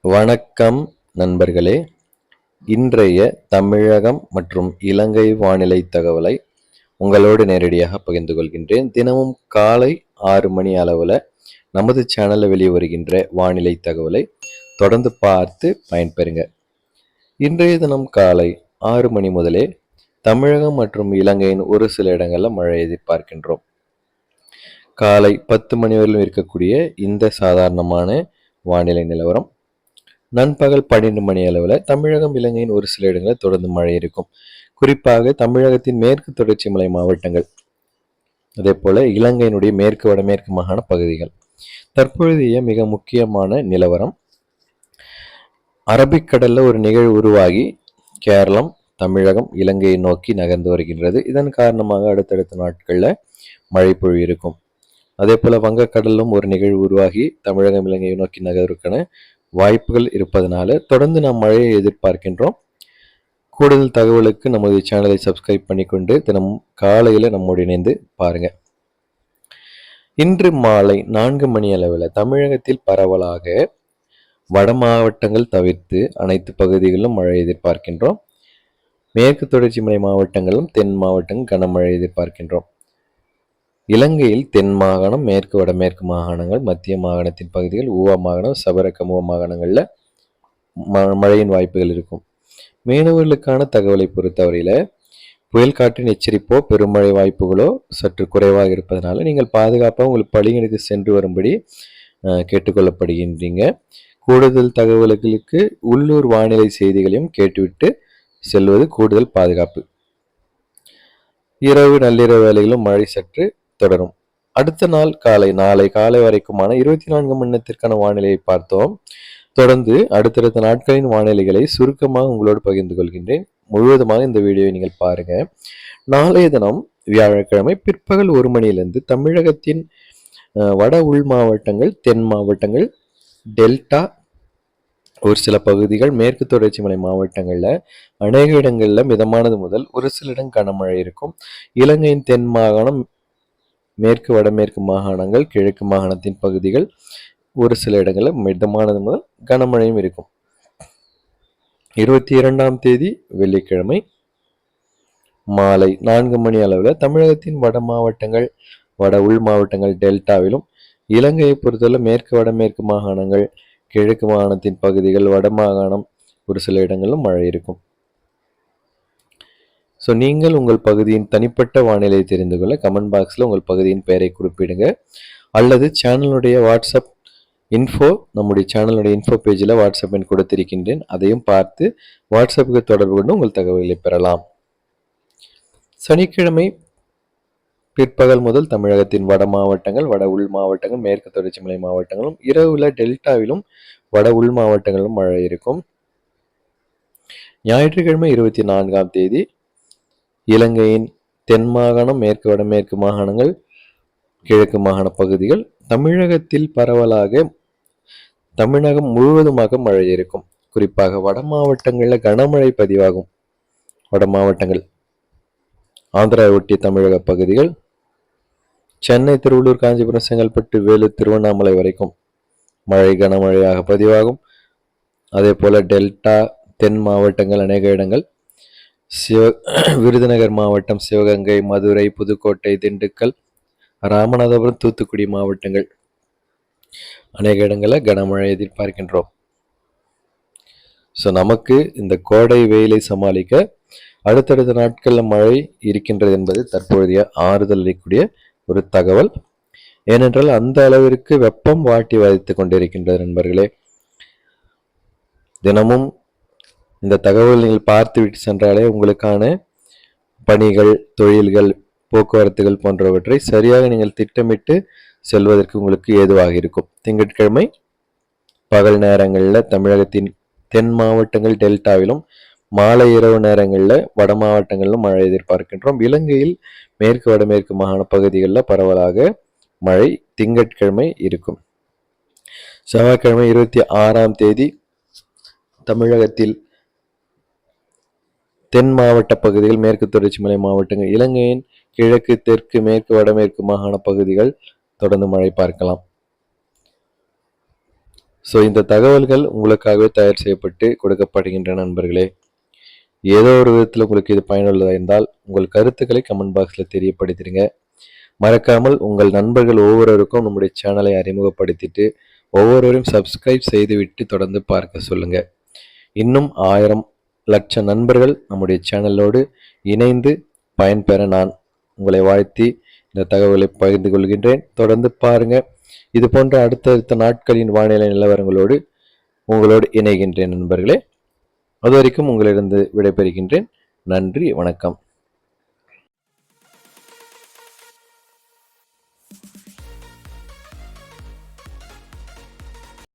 வணக்கம் நண்பர்களே. இன்றைய தமிழகம் மற்றும் இலங்கை வானிலை தகவலை உங்களோடு நேரடியாக பகிர்ந்து கொள்கின்றேன். தினமும் காலை 6 மணி அளவில் நமது சேனலில் வெளியே வருகின்ற வானிலை தகவலை தொடர்ந்து பார்த்து பயன்பெறுங்க. இன்றைய தினம் காலை 6 மணி முதலே தமிழகம் மற்றும் இலங்கையின் ஒரு சில இடங்களில் மழை எதிர்பார்க்கின்றோம். காலை 10 மணி வரையிலும் இருக்கக்கூடிய இந்த சாதாரணமான வானிலை நிலவரம் நண்பகல் 12 மணி அளவில் தமிழகம் இலங்கையின் ஒரு சில இடங்களில் தொடர்ந்து மழை இருக்கும். குறிப்பாக தமிழகத்தின் மேற்கு தொடர்ச்சி மலை மாவட்டங்கள், அதே போல இலங்கையினுடைய மேற்கு வடமேற்கு மாகாண பகுதிகள். தற்பொழுதைய மிக முக்கியமான நிலவரம், அரபிக்கடல்ல ஒரு நிகழ்வு உருவாகி கேரளம், தமிழகம், இலங்கையை நோக்கி நகர்ந்து வருகின்றது. இதன் காரணமாக அடுத்தடுத்த நாட்களில் மழை பொழிவு இருக்கும். அதே போல வங்கக்கடலும் ஒரு நிகழ்வு உருவாகி தமிழகம், இலங்கையை நோக்கி நகர்வதற்கான வாய்ப்புகள் இருப்பதனால தொடர்ந்து நாம் மழையை எதிர்பார்க்கின்றோம். கூடுதல் தகவலுக்கு நமது சேனலை சப்ஸ்கிரைப் பண்ணிக்கொண்டு தினமும் காலையில் நம்மோடு இணைந்து பாருங்க. இன்று மாலை 4 மணி அளவில் தமிழகத்தில் பரவலாக வட மாவட்டங்கள் தவிர்த்து அனைத்து பகுதிகளிலும் மழை எதிர்பார்க்கின்றோம். மேற்கு தொடர்ச்சி மலை மாவட்டங்களும் தென் மாவட்டங்களும் கனமழை எதிர்பார்க்கின்றோம். இலங்கையில் தென் மாகாணம், மேற்கு வடமேற்கு மாகாணங்கள், மத்திய மாகாணத்தின் பகுதிகள், ஊவா மாகாணம், சபரகமுவ மாகாணங்களில் மழையின் வாய்ப்புகள் இருக்கும். மீனவர்களுக்கான தகவலை பொறுத்தவரையில் புயல் காற்றின் எச்சரிப்போ பெருமழை வாய்ப்புகளோ சற்று குறைவாக இருப்பதனால நீங்கள் பாதுகாப்பாக உங்களுக்கு பள்ளிகளுக்கு சென்று வரும்படி கேட்டுக்கொள்ளப்படுகின்றீங்க. கூடுதல் தகவல்களுக்கு உள்ளூர் வானிலை செய்திகளையும் கேட்டுவிட்டு செல்வது கூடுதல் பாதுகாப்பு. இரவு நள்ளிரவு வேளையிலும் மழை சற்று தொடரும். அடுத்த நாள் நாளை காலை வரைக்குமான 24 மணி நேரத்திற்கான வானிலையை பார்த்தோம். தொடர்ந்து அடுத்தடுத்த நாட்களின் வானிலைகளை சுருக்கமாக உங்களோடு பகிர்ந்து கொள்கின்றேன். முழுவதுமாக இந்த வீடியோவை நீங்கள் பாருங்க. நாளைய தினம் வியாழக்கிழமை பிற்பகல் 1 மணியிலிருந்து தமிழகத்தின் வட உள் மாவட்டங்கள், தென் மாவட்டங்கள், டெல்டா ஒரு சில பகுதிகள், மேற்கு தொடர்ச்சி மலை மாவட்டங்களில் அநேக இடங்களில் மிதமானது முதல் ஒரு சில இடம் கனமழை இருக்கும். இலங்கையின் தென் மாகாணம், மேற்கு வடமேற்கு மாகாணங்கள், கிழக்கு மாகாணத்தின் பகுதிகள் ஒரு சில இடங்களில் மிதமானது முதல் கனமழையும் இருக்கும். 22ஆம் தேதி வெள்ளிக்கிழமை மாலை 4 மணி அளவில் தமிழகத்தின் வட மாவட்டங்கள், வட உள் மாவட்டங்கள், டெல்டாவிலும் இலங்கையை பொறுத்தவரை மேற்கு வடமேற்கு மாகாணங்கள், கிழக்கு மாகாணத்தின் பகுதிகள், வட மாகாணம் ஒரு சில இடங்களிலும் மழை இருக்கும். ஸோ நீங்கள் உங்கள் பகுதியின் தனிப்பட்ட வானிலை தெரிந்து கொள்ள கமெண்ட் பாக்ஸில் உங்கள் பகுதியின் பெயரை குறிப்பிடுங்க. அல்லது சேனலுடைய வாட்ஸ்அப் இன்ஃபோ, நம்முடைய சேனலுடைய இன்ஃபோ பேஜில் வாட்ஸ்அப் எண் கொடுத்திருக்கின்றேன். அதையும் பார்த்து வாட்ஸ்அப்புக்கு தொடர்பு கொண்டு உங்கள் தகவல்களை பெறலாம். சனிக்கிழமை பிற்பகல் முதல் தமிழகத்தின் வட மாவட்டங்கள், வட உள் மாவட்டங்கள், மேற்கு தொடர்ச்சி மலை மாவட்டங்களும், இரவுல டெல்டாவிலும் வட உள் மாவட்டங்களிலும் மழை இருக்கும். ஞாயிற்றுக்கிழமை 24ஆம் தேதி இலங்கையின் தென் மாகாணம், மேற்கு வடமேற்கு மாகாணங்கள், கிழக்கு மாகாண பகுதிகள், தமிழகத்தில் பரவலாக தமிழகம் முழுவதுமாக மழை இருக்கும். குறிப்பாக வட மாவட்டங்களில் கனமழை பதிவாகும். வட மாவட்டங்கள், ஆந்திரா ஒட்டிய தமிழக பகுதிகள், சென்னை, திருவள்ளூர், காஞ்சிபுரம், செங்கல்பட்டு, வேலூர், திருவண்ணாமலை வரைக்கும் மழை கனமழையாக பதிவாகும். அதே போல டெல்டா தென் மாவட்டங்கள் அநேக இடங்கள், விருதுநகர் மாவட்டம், சிவகங்கை, மதுரை, புதுக்கோட்டை, திண்டுக்கல், ராமநாதபுரம், தூத்துக்குடி மாவட்டங்கள் அநேக இடங்களில் கனமழை எதிர்பார்க்கின்றோம். ஸோ நமக்கு இந்த கோடை வெயிலை சமாளிக்க அடுத்தடுத்த நாட்களில் மழை இருக்கின்றது என்பது தற்பொழுதைய ஆறுதல் அளிக்கக்கூடிய ஒரு தகவல். ஏனென்றால் அந்த அளவிற்கு வெப்பம் வாட்டி வதைத்து கொண்டிருக்கின்றது நண்பர்களே. தினமும் இந்த தகவல் நீங்கள் பார்த்துவிட்டு சென்றாலே உங்களுக்கான பணிகள், தொழில்கள், போக்குவரத்துகள் போன்றவற்றை சரியாக நீங்கள் திட்டமிட்டு செல்வதற்கு உங்களுக்கு ஏதுவாக இருக்கும். திங்கட்கிழமை பகல் நேரங்களில் தமிழகத்தின் தென் மாவட்டங்கள், டெல்டாவிலும், மாலை இரவு நேரங்களில் வட மாவட்டங்களிலும் மழை எதிர்பார்க்கின்றோம். இலங்கையில் மேற்கு வடமேற்கு மாகாண பகுதிகளில் பரவலாக மழை திங்கட்கிழமை இருக்கும். செவ்வாய்க்கிழமை 26ஆம் தேதி தமிழகத்தில் தென் மாவட்ட பகுதிகள், மேற்கு தொடர்ச்சி மலை மாவட்டங்கள், இலங்கையின் கிழக்கு, தெற்கு, மேற்கு வடமேற்கு மாகாண பகுதிகள் தொடர்ந்து மழை பார்க்கலாம். ஸோ இந்த தகவல்கள் உங்களுக்காகவே தயார் செய்யப்பட்டு கொடுக்கப்படுகின்றன நண்பர்களே. ஏதோ ஒரு விதத்தில் உங்களுக்கு இது பயனுள்ளதாக இருந்தால் உங்கள் கருத்துக்களை கமெண்ட் பாக்ஸில் தெரியப்படுத்திடுங்க. மறக்காமல் உங்கள் நண்பர்கள் ஒவ்வொருவருக்கும் நம்முடைய சேனலை அறிமுகப்படுத்திட்டு ஒவ்வொருவரையும் சப்ஸ்கிரைப் செய்துவிட்டு தொடர்ந்து பார்க்க சொல்லுங்க. இன்னும் 1000 லட்சம் நண்பர்கள் நம்முடைய சேனலோடு இணைந்து பயன்பெற நான் உங்களை வாழ்த்தி இந்த தகவலை பகிர்ந்து கொள்கின்றேன். தொடர்ந்து பாருங்க. இது போன்ற அடுத்தடுத்த நாட்களின் வானிலை நிலவரங்களோடு உங்களோடு இணைகின்றேன் நண்பர்களே. அதுவரைக்கும் உங்களிடம் விடைபெறுகின்றேன். நன்றி, வணக்கம்.